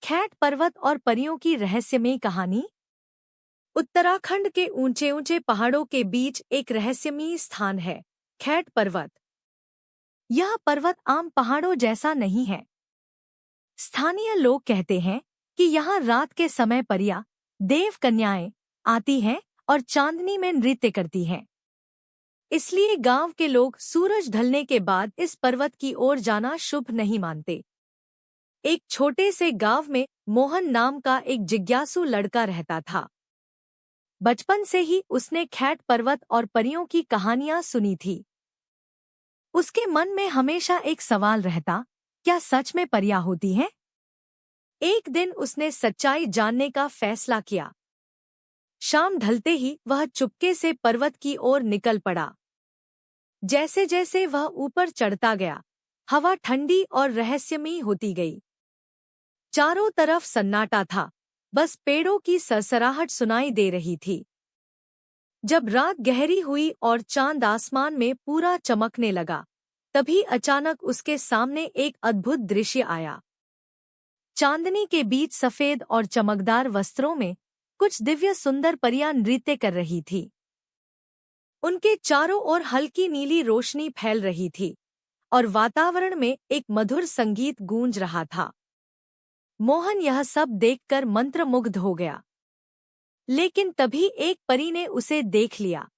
खैट पर्वत और परियों की रहस्यमयी कहानी। उत्तराखंड के ऊंचे ऊंचे पहाड़ों के बीच एक रहस्यमयी स्थान है, खैट पर्वत। यह पर्वत आम पहाड़ों जैसा नहीं है। स्थानीय लोग कहते हैं कि यहाँ रात के समय परियां, देव कन्याएं आती हैं और चांदनी में नृत्य करती हैं। इसलिए गांव के लोग सूरज ढलने के बाद इस पर्वत की ओर जाना शुभ नहीं मानते। एक छोटे से गांव में मोहन नाम का एक जिज्ञासु लड़का रहता था। बचपन से ही उसने खैट पर्वत और परियों की कहानियां सुनी थी। उसके मन में हमेशा एक सवाल रहता, क्या सच में परियां होती हैं? एक दिन उसने सच्चाई जानने का फैसला किया। शाम ढलते ही वह चुपके से पर्वत की ओर निकल पड़ा। जैसे जैसे वह ऊपर चढ़ता गया, हवा ठंडी और रहस्यमयी होती गई। चारों तरफ सन्नाटा था, बस पेड़ों की सरसराहट सुनाई दे रही थी। जब रात गहरी हुई और चांद आसमान में पूरा चमकने लगा, तभी अचानक उसके सामने एक अद्भुत दृश्य आया। चांदनी के बीच सफेद और चमकदार वस्त्रों में कुछ दिव्य सुंदर परियां नृत्य कर रही थी। उनके चारों ओर हल्की नीली रोशनी फैल रही थी और वातावरण में एक मधुर संगीत गूंज रहा था। मोहन यह सब देखकर मंत्रमुग्ध हो गया। लेकिन तभी एक परी ने उसे देख लिया।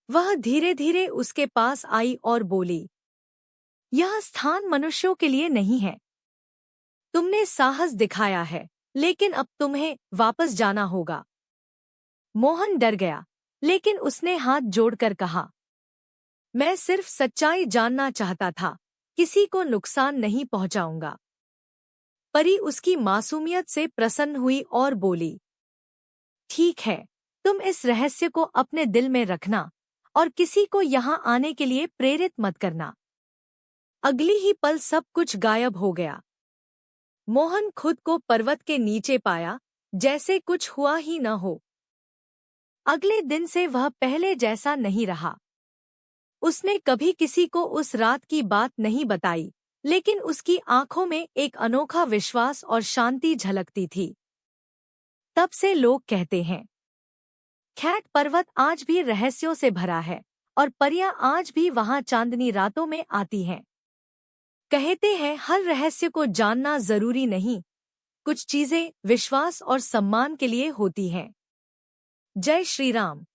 वह धीरे धीरे उसके पास आई और बोली, यह स्थान मनुष्यों के लिए नहीं है। तुमने साहस दिखाया है, लेकिन अब तुम्हें वापस जाना होगा। मोहन डर गया, लेकिन उसने हाथ जोड़कर कहा, मैं सिर्फ सच्चाई जानना चाहता था, किसी को नुकसान नहीं पहुंचाऊंगा। परी उसकी मासूमियत से प्रसन्न हुई और बोली, ठीक है, तुम इस रहस्य को अपने दिल में रखना और किसी को यहाँ आने के लिए प्रेरित मत करना। अगली ही पल सब कुछ गायब हो गया। मोहन खुद को पर्वत के नीचे पाया, जैसे कुछ हुआ ही न हो। अगले दिन से वह पहले जैसा नहीं रहा। उसने कभी किसी को उस रात की बात नहीं बताई, लेकिन उसकी आंखों में एक अनोखा विश्वास और शांति झलकती थी। तब से लोग कहते हैं, खैट पर्वत आज भी रहस्यों से भरा है और परियां आज भी वहां चांदनी रातों में आती हैं। कहते हैं हर रहस्य को जानना जरूरी नहीं, कुछ चीजें विश्वास और सम्मान के लिए होती हैं। जय श्री राम।